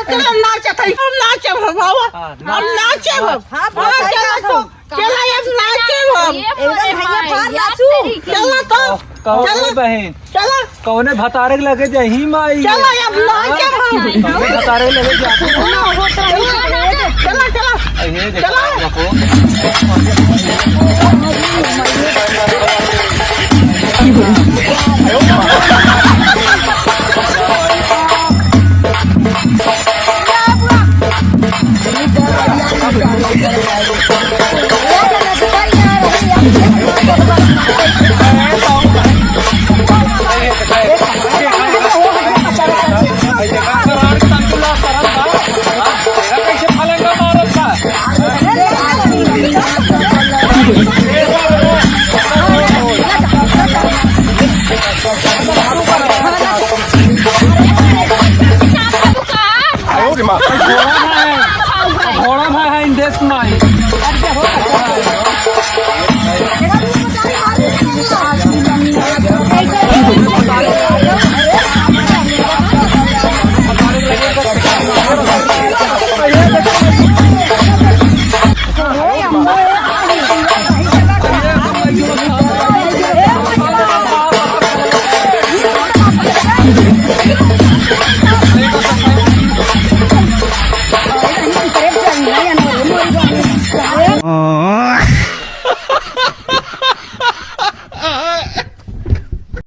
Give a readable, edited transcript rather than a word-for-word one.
चला नाचत है हम नाचे बाबा हम नाचे चला अब नाचे हम एकदम भैया फाड़ नाचू चला तो कौन बहन चला कौने भतारे के लगे जही माई चला अब नाचे हम कौने भतारे के लगे जा चला चला ये देखो Ayo,